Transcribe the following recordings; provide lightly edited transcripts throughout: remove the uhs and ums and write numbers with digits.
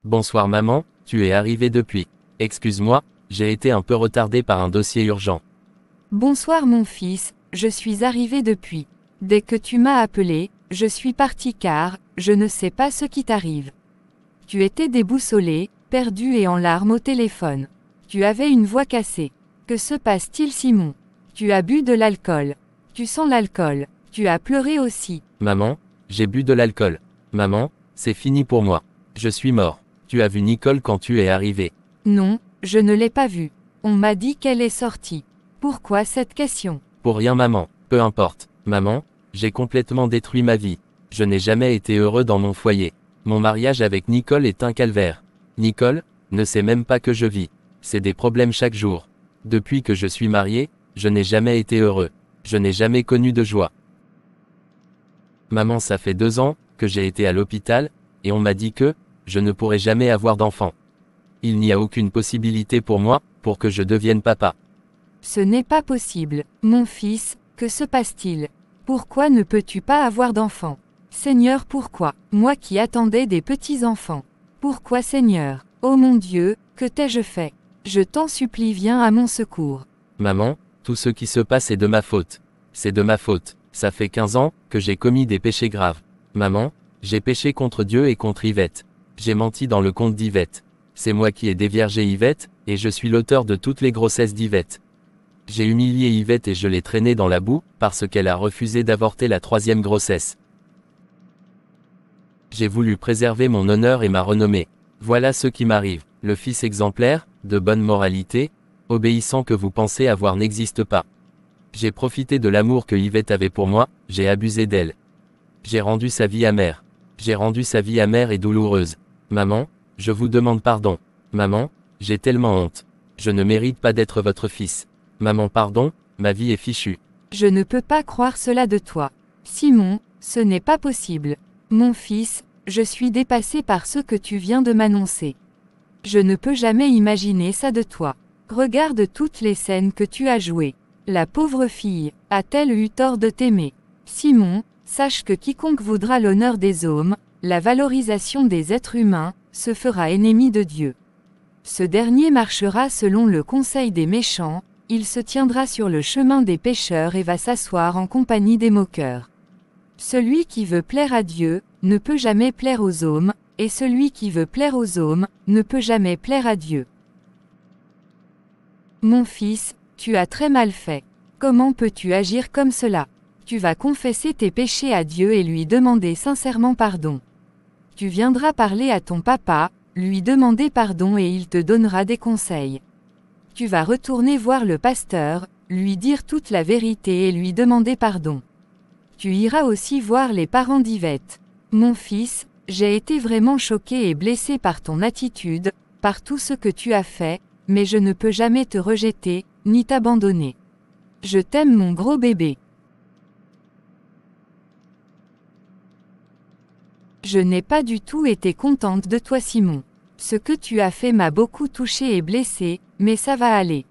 Bonsoir maman, tu es arrivée depuis. Excuse-moi, j'ai été un peu retardé par un dossier urgent. Bonsoir mon fils, je suis arrivé depuis. Dès que tu m'as appelé, je suis parti car, je ne sais pas ce qui t'arrive. Tu étais déboussolé, perdu et en larmes au téléphone. Tu avais une voix cassée. Que se passe-t-il Simon? Tu as bu de l'alcool. Tu sens l'alcool. Tu as pleuré aussi. Maman, j'ai bu de l'alcool. Maman, c'est fini pour moi. Je suis mort. Tu as vu Nicole quand tu es arrivée. Non, je ne l'ai pas vue. On m'a dit qu'elle est sortie. Pourquoi cette question? Pour rien maman, peu importe. Maman, j'ai complètement détruit ma vie. Je n'ai jamais été heureux dans mon foyer. Mon mariage avec Nicole est un calvaire. Nicole, ne sait même pas que je vis. C'est des problèmes chaque jour. Depuis que je suis marié, je n'ai jamais été heureux. Je n'ai jamais connu de joie. Maman, ça fait 2 ans que j'ai été à l'hôpital, et on m'a dit que je ne pourrais jamais avoir d'enfant. Il n'y a aucune possibilité pour moi, pour que je devienne papa. Ce n'est pas possible. Mon fils, que se passe-t-il? Pourquoi ne peux-tu pas avoir d'enfant? Seigneur, pourquoi? Moi qui attendais des petits-enfants. Pourquoi Seigneur? Oh mon Dieu, que t'ai-je fait? Je t'en supplie, viens à mon secours. Maman, tout ce qui se passe est de ma faute. C'est de ma faute. Ça fait 15 ans que j'ai commis des péchés graves. Maman, j'ai péché contre Dieu et contre Yvette. J'ai menti dans le compte d'Yvette. C'est moi qui ai déviergé Yvette, et je suis l'auteur de toutes les grossesses d'Yvette. J'ai humilié Yvette et je l'ai traînée dans la boue, parce qu'elle a refusé d'avorter la 3e grossesse. J'ai voulu préserver mon honneur et ma renommée. Voilà ce qui m'arrive. Le fils exemplaire, de bonne moralité, obéissant que vous pensez avoir n'existe pas. J'ai profité de l'amour que Yvette avait pour moi, j'ai abusé d'elle. J'ai rendu sa vie amère. J'ai rendu sa vie amère et douloureuse. Maman, je vous demande pardon. Maman, j'ai tellement honte. Je ne mérite pas d'être votre fils. Maman, pardon, ma vie est fichue. Je ne peux pas croire cela de toi. Simon, ce n'est pas possible. Mon fils, je suis dépassé par ce que tu viens de m'annoncer. Je ne peux jamais imaginer ça de toi. Regarde toutes les scènes que tu as jouées. La pauvre fille, a-t-elle eu tort de t'aimer? Simon, sache que quiconque voudra l'honneur des hommes, la valorisation des êtres humains, se fera ennemi de Dieu. Ce dernier marchera selon le conseil des méchants, il se tiendra sur le chemin des pécheurs et va s'asseoir en compagnie des moqueurs. Celui qui veut plaire à Dieu, ne peut jamais plaire aux hommes, et celui qui veut plaire aux hommes, ne peut jamais plaire à Dieu. Mon fils, tu as très mal fait. Comment peux-tu agir comme cela? Tu vas confesser tes péchés à Dieu et lui demander sincèrement pardon. Tu viendras parler à ton papa, lui demander pardon et il te donnera des conseils. Tu vas retourner voir le pasteur, lui dire toute la vérité et lui demander pardon. Tu iras aussi voir les parents d'Yvette. Mon fils, j'ai été vraiment choqué et blessé par ton attitude, par tout ce que tu as fait, mais je ne peux jamais te rejeter, ni t'abandonner. Je t'aime mon gros bébé. Je n'ai pas du tout été contente de toi Simon. Ce que tu as fait m'a beaucoup touché et blessé, mais ça va aller.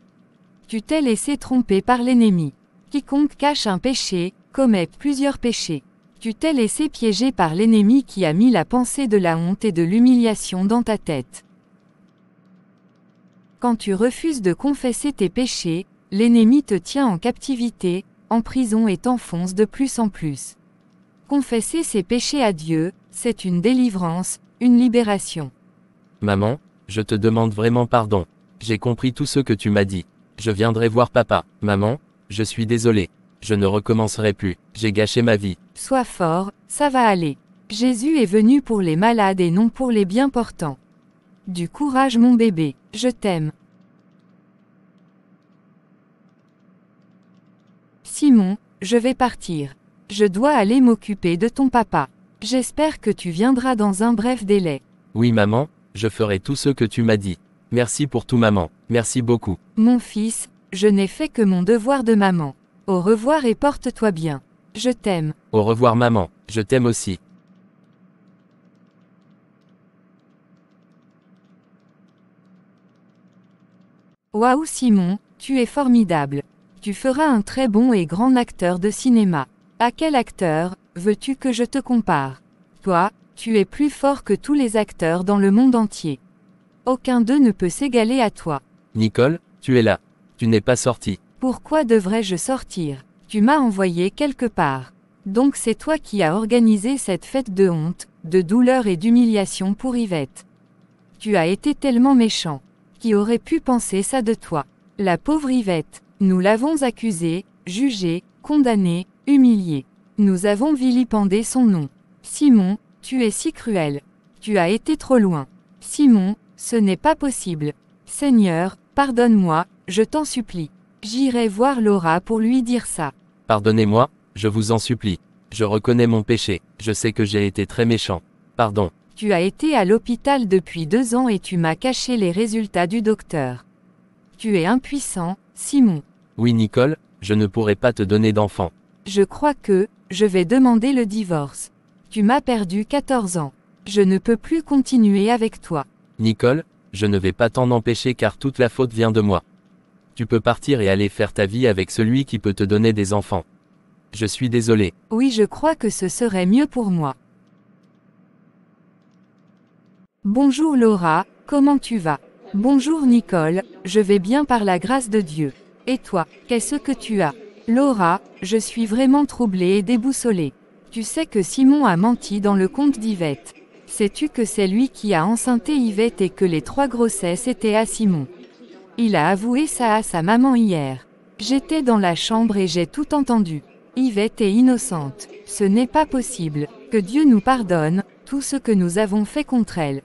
Tu t'es laissé tromper par l'ennemi. Quiconque cache un péché, commet plusieurs péchés. Tu t'es laissé piéger par l'ennemi qui a mis la pensée de la honte et de l'humiliation dans ta tête. Quand tu refuses de confesser tes péchés, l'ennemi te tient en captivité, en prison et t'enfonce de plus en plus. Confesser ses péchés à Dieu, c'est une délivrance, une libération. Maman, je te demande vraiment pardon. J'ai compris tout ce que tu m'as dit. Je viendrai voir papa. Maman, je suis désolé. Je ne recommencerai plus. J'ai gâché ma vie. Sois fort, ça va aller. Jésus est venu pour les malades et non pour les bien portants. Du courage mon bébé, je t'aime. Simon, je vais partir. Je dois aller m'occuper de ton papa. J'espère que tu viendras dans un bref délai. Oui maman, je ferai tout ce que tu m'as dit. Merci pour tout maman, merci beaucoup. Mon fils, je n'ai fait que mon devoir de maman. Au revoir et porte-toi bien. Je t'aime. Au revoir maman, je t'aime aussi. Waouh Simon, tu es formidable. Tu feras un très bon et grand acteur de cinéma. À quel acteur veux-tu que je te compare? Toi, Tu es plus fort que tous les acteurs dans le monde entier. Aucun d'eux ne peut s'égaler à toi. Nicole, tu es là. Tu n'es pas sortie. Pourquoi devrais-je sortir? Tu m'as envoyé quelque part. Donc c'est toi qui as organisé cette fête de honte, de douleur et d'humiliation pour Yvette. Tu as été tellement méchant. Qui aurait pu penser ça de toi? La pauvre Yvette. Nous l'avons accusée, jugée, condamnée, humiliée. Nous avons vilipendé son nom. Simon, tu es si cruel. Tu as été trop loin. Simon, ce n'est pas possible. Seigneur, pardonne-moi, je t'en supplie. J'irai voir Laura pour lui dire ça. Pardonnez-moi, je vous en supplie. Je reconnais mon péché, je sais que j'ai été très méchant. Pardon. Tu as été à l'hôpital depuis 2 ans et tu m'as caché les résultats du docteur. Tu es impuissant, Simon. Oui Nicole, je ne pourrai pas te donner d'enfant. Je crois que, je vais demander le divorce. Tu m'as perdu 14 ans. Je ne peux plus continuer avec toi. Nicole, je ne vais pas t'en empêcher car toute la faute vient de moi. Tu peux partir et aller faire ta vie avec celui qui peut te donner des enfants. Je suis désolé. Oui, je crois que ce serait mieux pour moi. Bonjour Laura, comment tu vas? Bonjour Nicole, je vais bien par la grâce de Dieu. Et toi, qu'est-ce que tu as? Laura, je suis vraiment troublée et déboussolée. Tu sais que Simon a menti dans le compte d'Yvette. Sais-tu que c'est lui qui a enceinté Yvette et que les 3 grossesses étaient à Simon? Il a avoué ça à sa maman hier. J'étais dans la chambre et j'ai tout entendu. Yvette est innocente. Ce n'est pas possible. Que Dieu nous pardonne, tout ce que nous avons fait contre elle.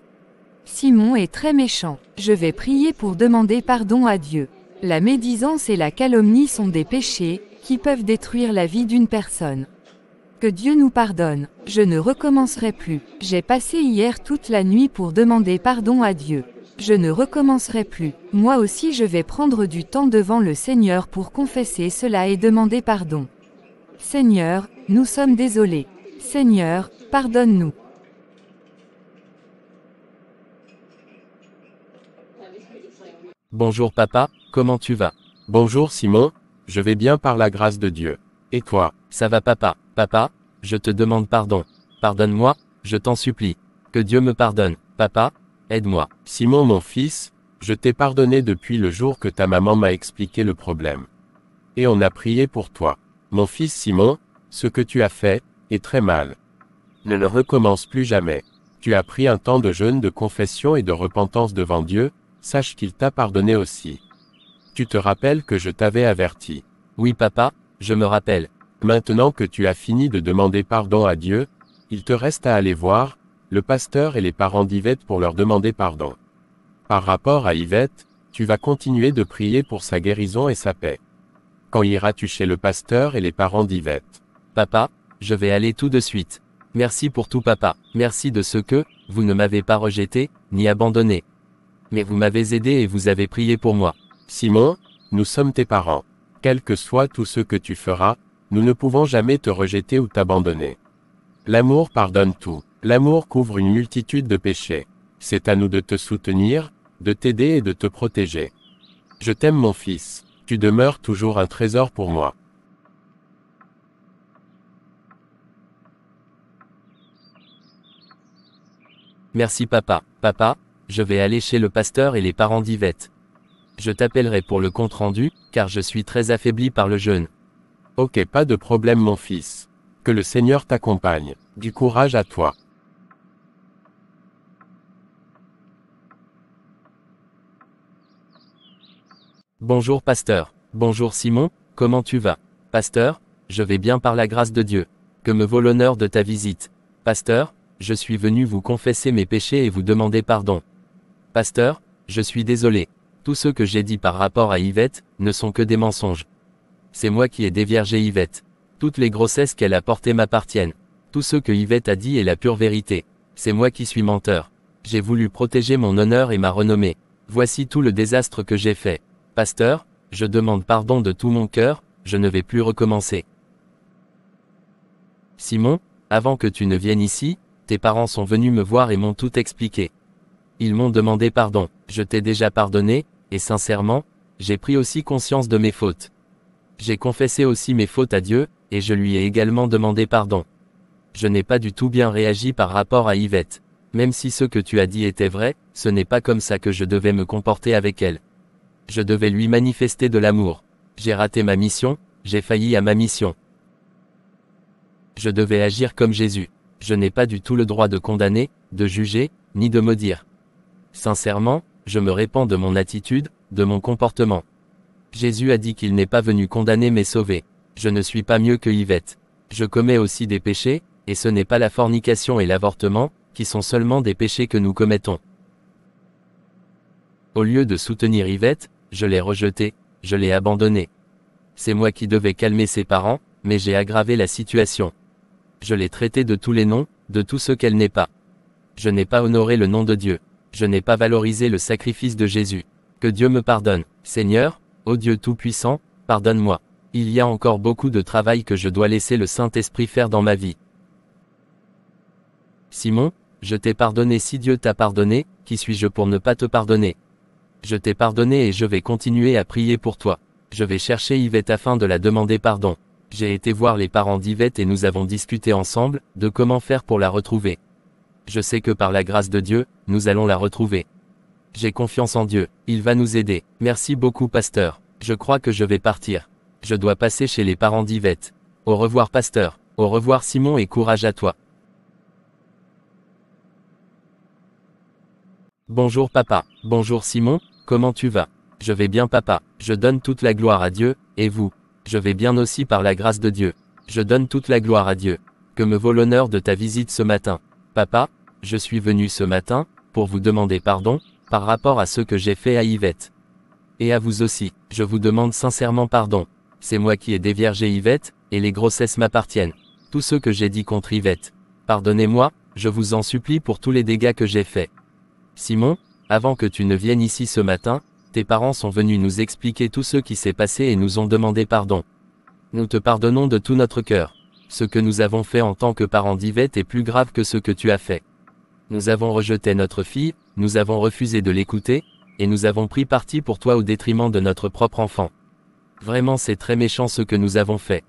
Simon est très méchant. Je vais prier pour demander pardon à Dieu. La médisance et la calomnie sont des péchés, qui peuvent détruire la vie d'une personne. Que Dieu nous pardonne. Je ne recommencerai plus. J'ai passé hier toute la nuit pour demander pardon à Dieu. Je ne recommencerai plus. Moi aussi je vais prendre du temps devant le Seigneur pour confesser cela et demander pardon. Seigneur, nous sommes désolés. Seigneur, pardonne-nous. Bonjour papa, comment tu vas? Bonjour Simon, je vais bien par la grâce de Dieu. Et toi? Ça va papa? Papa, je te demande pardon. Pardonne-moi, je t'en supplie. Que Dieu me pardonne. Papa, aide-moi. Simon mon fils, je t'ai pardonné depuis le jour que ta maman m'a expliqué le problème. Et on a prié pour toi. Mon fils Simon, ce que tu as fait, est très mal. Ne le recommence plus jamais. Tu as pris un temps de jeûne, de confession et de repentance devant Dieu, sache qu'il t'a pardonné aussi. Tu te rappelles que je t'avais averti. Oui papa, je me rappelle. Maintenant que tu as fini de demander pardon à Dieu, il te reste à aller voir le pasteur et les parents d'Yvette pour leur demander pardon. Par rapport à Yvette, tu vas continuer de prier pour sa guérison et sa paix. Quand iras-tu chez le pasteur et les parents d'Yvette? Papa, je vais aller tout de suite. Merci pour tout papa. Merci de ce que, vous ne m'avez pas rejeté, ni abandonné. Mais vous m'avez aidé et vous avez prié pour moi. Simon, nous sommes tes parents. Quel que soit tout ce que tu feras, nous ne pouvons jamais te rejeter ou t'abandonner. L'amour pardonne tout. L'amour couvre une multitude de péchés. C'est à nous de te soutenir, de t'aider et de te protéger. Je t'aime mon fils. Tu demeures toujours un trésor pour moi. Merci papa. Papa, je vais aller chez le pasteur et les parents d'Yvette. Je t'appellerai pour le compte-rendu, car je suis très affaibli par le jeûne. Ok, pas de problème mon fils. Que le Seigneur t'accompagne. Du courage à toi. Bonjour pasteur. Bonjour Simon, comment tu vas? Pasteur, je vais bien par la grâce de Dieu. Que me vaut l'honneur de ta visite? Pasteur, je suis venu vous confesser mes péchés et vous demander pardon. Pasteur, je suis désolé. Tout ce que j'ai dit par rapport à Yvette, ne sont que des mensonges. C'est moi qui ai déviergé Yvette. Toutes les grossesses qu'elle a portées m'appartiennent. Tout ce que Yvette a dit est la pure vérité. C'est moi qui suis menteur. J'ai voulu protéger mon honneur et ma renommée. Voici tout le désastre que j'ai fait. Pasteur, je demande pardon de tout mon cœur, je ne vais plus recommencer. Simon, avant que tu ne viennes ici, tes parents sont venus me voir et m'ont tout expliqué. Ils m'ont demandé pardon, je t'ai déjà pardonné, et sincèrement, j'ai pris aussi conscience de mes fautes. J'ai confessé aussi mes fautes à Dieu, et je lui ai également demandé pardon. Je n'ai pas du tout bien réagi par rapport à Yvette. Même si ce que tu as dit était vrai, ce n'est pas comme ça que je devais me comporter avec elle. Je devais lui manifester de l'amour. J'ai raté ma mission, j'ai failli à ma mission. Je devais agir comme Jésus. Je n'ai pas du tout le droit de condamner, de juger, ni de maudire. Sincèrement, je me répands de mon attitude, de mon comportement. Jésus a dit qu'il n'est pas venu condamner mais sauver. Je ne suis pas mieux que Yvette. Je commets aussi des péchés, et ce n'est pas la fornication et l'avortement, qui sont seulement des péchés que nous commettons. Au lieu de soutenir Yvette, je l'ai rejetée, je l'ai abandonnée. C'est moi qui devais calmer ses parents, mais j'ai aggravé la situation. Je l'ai traitée de tous les noms, de tout ce qu'elle n'est pas. Je n'ai pas honoré le nom de Dieu. Je n'ai pas valorisé le sacrifice de Jésus. Que Dieu me pardonne. Seigneur, ô Dieu Tout-Puissant, pardonne-moi. Il y a encore beaucoup de travail que je dois laisser le Saint-Esprit faire dans ma vie. Simon, je t'ai pardonné. Si Dieu t'a pardonné, qui suis-je pour ne pas te pardonner? Je t'ai pardonné et je vais continuer à prier pour toi. Je vais chercher Yvette afin de la demander pardon. J'ai été voir les parents d'Yvette et nous avons discuté ensemble, de comment faire pour la retrouver. Je sais que par la grâce de Dieu, nous allons la retrouver. J'ai confiance en Dieu, il va nous aider. Merci beaucoup pasteur. Je crois que je vais partir. Je dois passer chez les parents d'Yvette. Au revoir pasteur. Au revoir Simon et courage à toi. Bonjour papa. Bonjour Simon, comment tu vas? Je vais bien papa. Je donne toute la gloire à Dieu, et vous? Je vais bien aussi par la grâce de Dieu. Je donne toute la gloire à Dieu. Que me vaut l'honneur de ta visite ce matin? Papa, je suis venu ce matin, pour vous demander pardon, par rapport à ce que j'ai fait à Yvette. Et à vous aussi, je vous demande sincèrement pardon. C'est moi qui ai déviergé Yvette, et les grossesses m'appartiennent. Tout ce que j'ai dit contre Yvette. Pardonnez-moi, je vous en supplie pour tous les dégâts que j'ai faits. Simon, avant que tu ne viennes ici ce matin, tes parents sont venus nous expliquer tout ce qui s'est passé et nous ont demandé pardon. Nous te pardonnons de tout notre cœur. Ce que nous avons fait en tant que parents d'Yvette est plus grave que ce que tu as fait. Nous avons rejeté notre fille, nous avons refusé de l'écouter, et nous avons pris parti pour toi au détriment de notre propre enfant. Vraiment c'est très méchant ce que nous avons fait.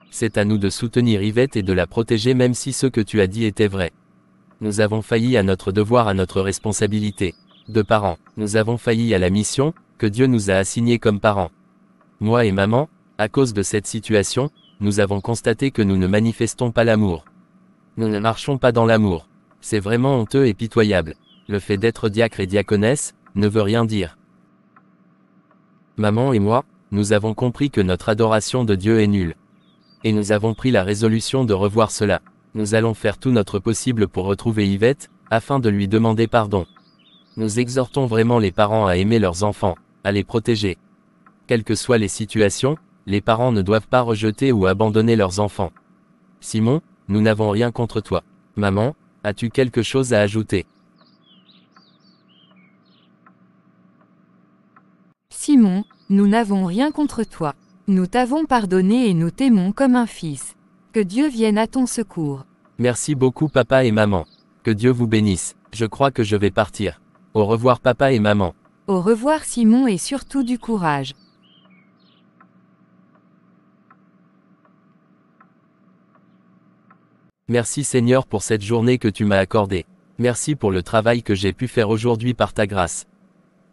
C'est à nous de soutenir Yvette et de la protéger même si ce que tu as dit était vrai. Nous avons failli à notre devoir, à notre responsabilité. De parents, nous avons failli à la mission, que Dieu nous a assignée comme parents. Moi et maman, à cause de cette situation, nous avons constaté que nous ne manifestons pas l'amour. Nous ne marchons pas dans l'amour. C'est vraiment honteux et pitoyable. Le fait d'être diacre et diaconesse, ne veut rien dire. Maman et moi, nous avons compris que notre adoration de Dieu est nulle. Et nous avons pris la résolution de revoir cela. Nous allons faire tout notre possible pour retrouver Yvette, afin de lui demander pardon. Nous exhortons vraiment les parents à aimer leurs enfants, à les protéger. Quelles que soient les situations, les parents ne doivent pas rejeter ou abandonner leurs enfants. Simon, nous n'avons rien contre toi. Maman, as-tu quelque chose à ajouter? Simon, nous n'avons rien contre toi. Nous t'avons pardonné et nous t'aimons comme un fils. Que Dieu vienne à ton secours. Merci beaucoup papa et maman. Que Dieu vous bénisse. Je crois que je vais partir. Au revoir papa et maman. Au revoir Simon et surtout du courage. Merci Seigneur pour cette journée que tu m'as accordée. Merci pour le travail que j'ai pu faire aujourd'hui par ta grâce.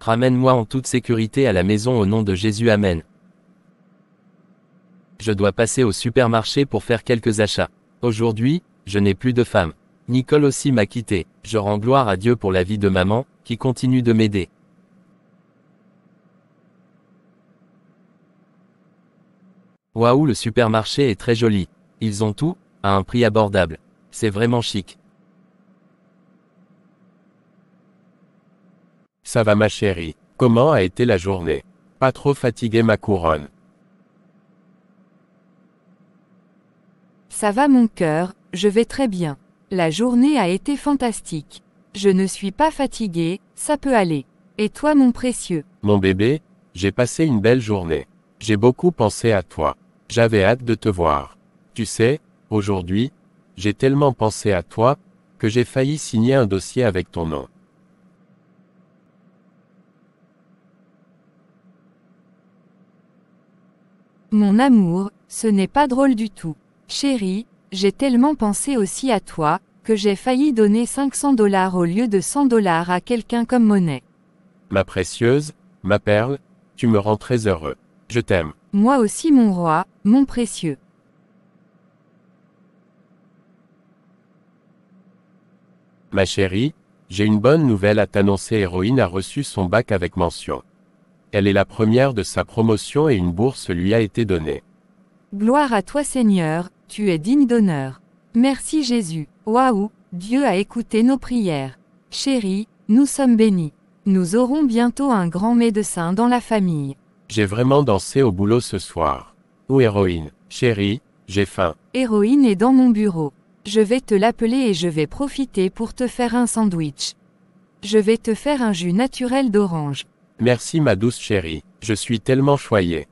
Ramène-moi en toute sécurité à la maison au nom de Jésus. Amen. Je dois passer au supermarché pour faire quelques achats. Aujourd'hui, je n'ai plus de femme. Nicole aussi m'a quitté. Je rends gloire à Dieu pour la vie de maman, qui continue de m'aider. Waouh, le supermarché est très joli. Ils ont tout, à un prix abordable. C'est vraiment chic. Ça va ma chérie. Comment a été la journée? Pas trop fatigué ma couronne? Ça va mon cœur, je vais très bien. La journée a été fantastique. Je ne suis pas fatiguée, ça peut aller. Et toi mon précieux? Mon bébé, j'ai passé une belle journée. J'ai beaucoup pensé à toi. J'avais hâte de te voir. Tu sais, aujourd'hui, j'ai tellement pensé à toi, que j'ai failli signer un dossier avec ton nom. Mon amour, ce n'est pas drôle du tout. Chérie, J'ai tellement pensé aussi à toi, que j'ai failli donner $500 au lieu de $100 à quelqu'un comme monnaie. Ma précieuse, ma perle, tu me rends très heureux. Je t'aime. Moi aussi mon roi, mon précieux. Ma chérie, j'ai une bonne nouvelle à t'annoncer. Héroïne a reçu son bac avec mention. Elle est la première de sa promotion et une bourse lui a été donnée. Gloire à toi Seigneur, tu es digne d'honneur. Merci Jésus. Waouh, Dieu a écouté nos prières. Chérie, nous sommes bénis. Nous aurons bientôt un grand médecin dans la famille. J'ai vraiment dansé au boulot ce soir. Où Héroïne? Chérie, j'ai faim. Héroïne est dans mon bureau. Je vais te l'appeler et je vais profiter pour te faire un sandwich. Je vais te faire un jus naturel d'orange. Merci ma douce chérie, je suis tellement choyé.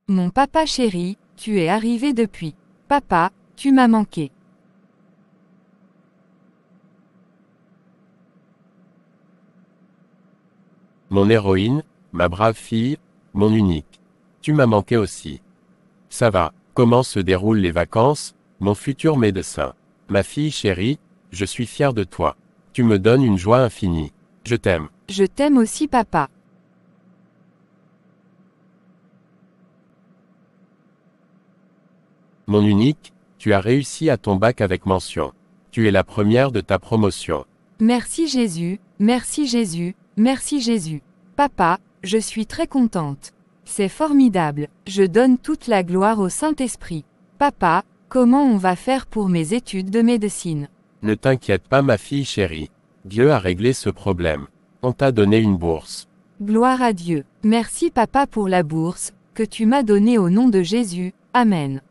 Mon papa chéri, tu es arrivé depuis. Papa, tu m'as manqué. Mon héroïne, ma brave fille, mon unique. Tu m'as manqué aussi. Ça va, comment se déroulent les vacances, mon futur médecin? Ma fille chérie, je suis fier de toi. Tu me donnes une joie infinie. Je t'aime. Je t'aime aussi papa. Mon unique, tu as réussi à ton bac avec mention. Tu es la première de ta promotion. Merci Jésus, merci Jésus, merci Jésus. Papa, je suis très contente. C'est formidable, je donne toute la gloire au Saint-Esprit. Papa, comment on va faire pour mes études de médecine? Ne t'inquiète pas ma fille chérie. Dieu a réglé ce problème. On t'a donné une bourse. Gloire à Dieu. Merci papa pour la bourse, que tu m'as donnée au nom de Jésus. Amen.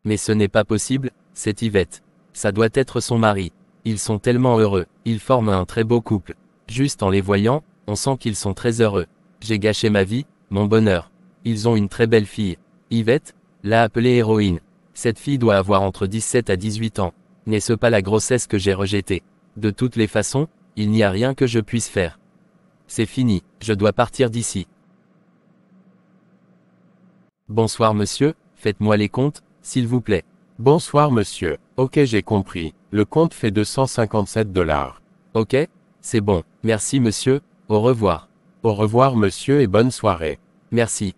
Mais ce n'est pas possible, c'est Yvette. Ça doit être son mari. Ils sont tellement heureux, ils forment un très beau couple. Juste en les voyant, on sent qu'ils sont très heureux. J'ai gâché ma vie, mon bonheur. Ils ont une très belle fille. Yvette, l'a appelée Héroïne. Cette fille doit avoir entre 17 à 18 ans. N'est-ce pas la grossesse que j'ai rejetée? De toutes les façons, il n'y a rien que je puisse faire. C'est fini, je dois partir d'ici. Bonsoir monsieur, faites-moi les comptes, s'il vous plaît. Bonsoir monsieur. Ok j'ai compris. Le compte fait $257. Ok? C'est bon, merci monsieur, au revoir. Au revoir monsieur et bonne soirée. Merci.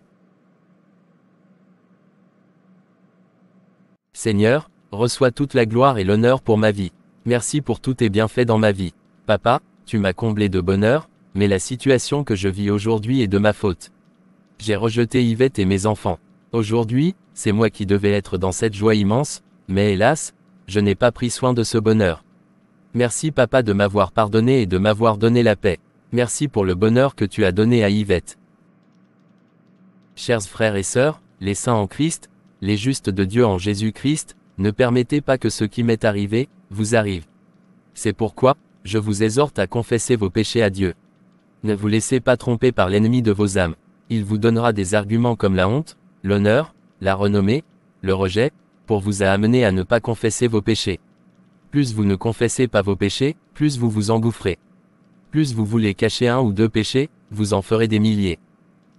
Seigneur, reçois toute la gloire et l'honneur pour ma vie. Merci pour tous tes bienfaits dans ma vie. Papa, tu m'as comblé de bonheur, mais la situation que je vis aujourd'hui est de ma faute. J'ai rejeté Yvette et mes enfants. Aujourd'hui, c'est moi qui devais être dans cette joie immense, mais hélas, je n'ai pas pris soin de ce bonheur. Merci papa de m'avoir pardonné et de m'avoir donné la paix. Merci pour le bonheur que tu as donné à Yvette. Chers frères et sœurs, les saints en Christ, les justes de Dieu en Jésus-Christ, ne permettez pas que ce qui m'est arrivé, vous arrive. C'est pourquoi, je vous exhorte à confesser vos péchés à Dieu. Ne vous laissez pas tromper par l'ennemi de vos âmes. Il vous donnera des arguments comme la honte, l'honneur, la renommée, le rejet, pour vous amener à ne pas confesser vos péchés. Plus vous ne confessez pas vos péchés, plus vous vous engouffrez. Plus vous voulez cacher un ou deux péchés, vous en ferez des milliers.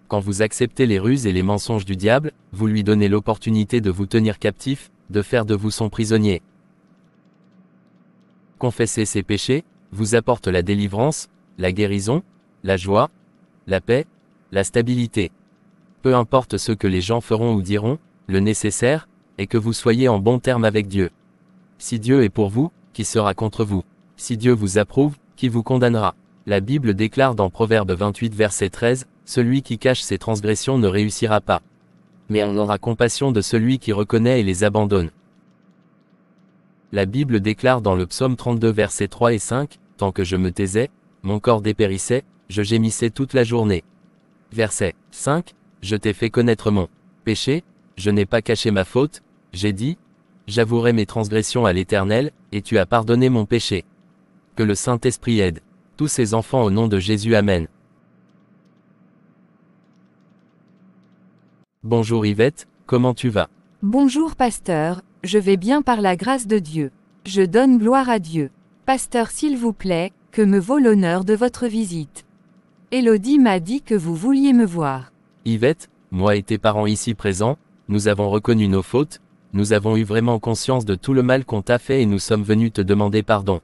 Quand vous acceptez les ruses et les mensonges du diable, vous lui donnez l'opportunité de vous tenir captif, de faire de vous son prisonnier. Confesser ses péchés, vous apporte la délivrance, la guérison, la joie, la paix, la stabilité. Peu importe ce que les gens feront ou diront, le nécessaire, est que vous soyez en bon terme avec Dieu. Si Dieu est pour vous, qui sera contre vous? Si Dieu vous approuve, qui vous condamnera? La Bible déclare dans Proverbe 28 verset 13, « Celui qui cache ses transgressions ne réussira pas. Mais on aura compassion de celui qui reconnaît et les abandonne. » La Bible déclare dans le psaume 32 versets 3 et 5, « Tant que je me taisais, mon corps dépérissait, je gémissais toute la journée. » Verset 5, « Je t'ai fait connaître mon péché, je n'ai pas caché ma faute, j'ai dit, j'avouerai mes transgressions à l'Éternel, et tu as pardonné mon péché. » Que le Saint-Esprit aide tous ses enfants au nom de Jésus. Amen. Bonjour Yvette, comment tu vas? Bonjour pasteur, je vais bien par la grâce de Dieu. Je donne gloire à Dieu. Pasteur s'il vous plaît, que me vaut l'honneur de votre visite? Élodie m'a dit que vous vouliez me voir. Yvette, moi et tes parents ici présents, nous avons reconnu nos fautes, nous avons eu vraiment conscience de tout le mal qu'on t'a fait et nous sommes venus te demander pardon.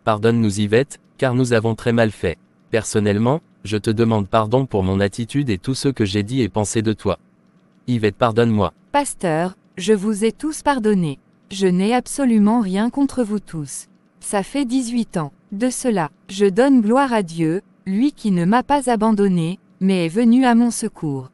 Pardonne-nous Yvette, car nous avons très mal fait. Personnellement, je te demande pardon pour mon attitude et tout ce que j'ai dit et pensé de toi. Yvette, pardonne-moi. Pasteur, je vous ai tous pardonné. Je n'ai absolument rien contre vous tous. Ça fait 18 ans. De cela, je donne gloire à Dieu, lui qui ne m'a pas abandonné, mais est venu à mon secours.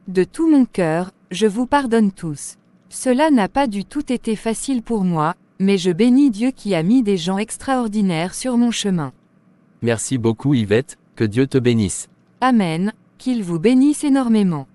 De tout mon cœur, je vous pardonne tous. Cela n'a pas du tout été facile pour moi, mais je bénis Dieu qui a mis des gens extraordinaires sur mon chemin. Merci beaucoup Yvette, que Dieu te bénisse. Amen, qu'il vous bénisse énormément.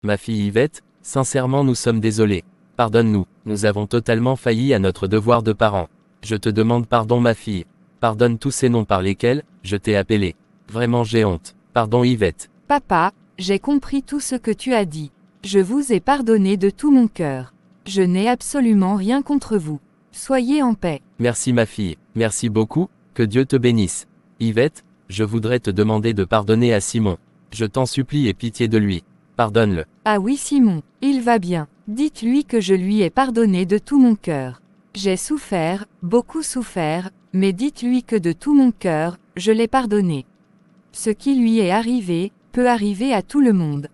Ma fille Yvette, sincèrement nous sommes désolés. Pardonne-nous, nous avons totalement failli à notre devoir de parents. Je te demande pardon ma fille. Pardonne tous ces noms par lesquels je t'ai appelé. Vraiment j'ai honte. Pardon Yvette. Papa, j'ai compris tout ce que tu as dit. Je vous ai pardonné de tout mon cœur. Je n'ai absolument rien contre vous. Soyez en paix. Merci ma fille, merci beaucoup, que Dieu te bénisse. Yvette, je voudrais te demander de pardonner à Simon. Je t'en supplie, aie pitié de lui. Pardonne-le. Ah oui Simon, il va bien. Dites-lui que je lui ai pardonné de tout mon cœur. J'ai souffert, beaucoup souffert, mais dites-lui que de tout mon cœur, je l'ai pardonné. Ce qui lui est arrivé, peut arriver à tout le monde.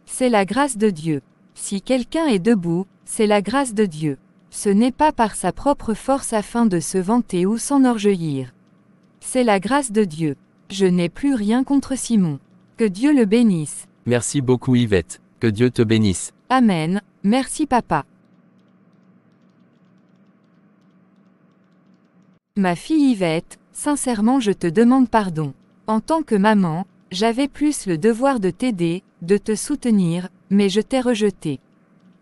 C'est la grâce de Dieu. Si quelqu'un est debout, c'est la grâce de Dieu. Ce n'est pas par sa propre force afin de se vanter ou s'enorgueillir. C'est la grâce de Dieu. Je n'ai plus rien contre Simon. Que Dieu le bénisse. Merci beaucoup Yvette, que Dieu te bénisse. Amen, merci papa. Ma fille Yvette, sincèrement je te demande pardon. En tant que maman, j'avais plus le devoir de t'aider, de te soutenir, mais je t'ai rejeté.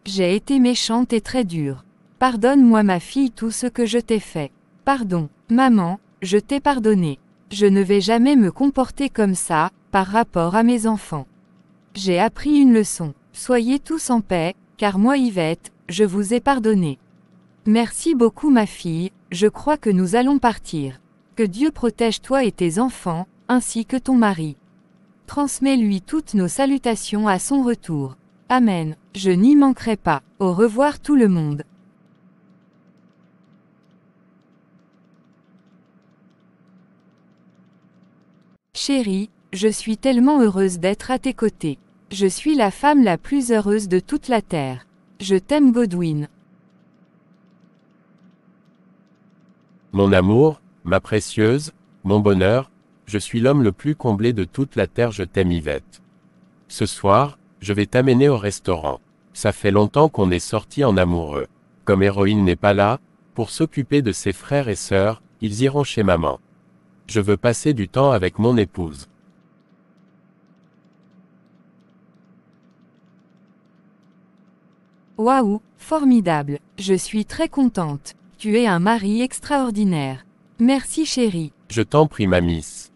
J'ai été méchante et très dure. Pardonne-moi ma fille tout ce que je t'ai fait. Pardon, maman, je t'ai pardonné. Je ne vais jamais me comporter comme ça, par rapport à mes enfants. J'ai appris une leçon. Soyez tous en paix, car moi Yvette, je vous ai pardonné. Merci beaucoup ma fille, je crois que nous allons partir. Que Dieu protège toi et tes enfants, ainsi que ton mari. Transmets-lui toutes nos salutations à son retour. Amen, je n'y manquerai pas. Au revoir tout le monde. Chérie, je suis tellement heureuse d'être à tes côtés. Je suis la femme la plus heureuse de toute la terre. Je t'aime Godwin. Mon amour, ma précieuse, mon bonheur, je suis l'homme le plus comblé de toute la terre, je t'aime Yvette. Ce soir, je vais t'amener au restaurant. Ça fait longtemps qu'on est sortis en amoureux. Comme Héroïne n'est pas là, pour s'occuper de ses frères et sœurs, ils iront chez maman. Je veux passer du temps avec mon épouse. Waouh, formidable. Je suis très contente. Tu es un mari extraordinaire. Merci chérie. Je t'en prie ma miss.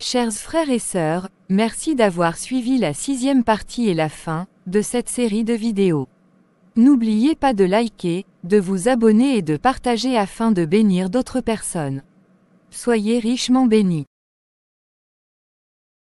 Chers frères et sœurs, merci d'avoir suivi la 6e partie et la fin de cette série de vidéos. N'oubliez pas de liker, de vous abonner et de partager afin de bénir d'autres personnes. Soyez richement bénis.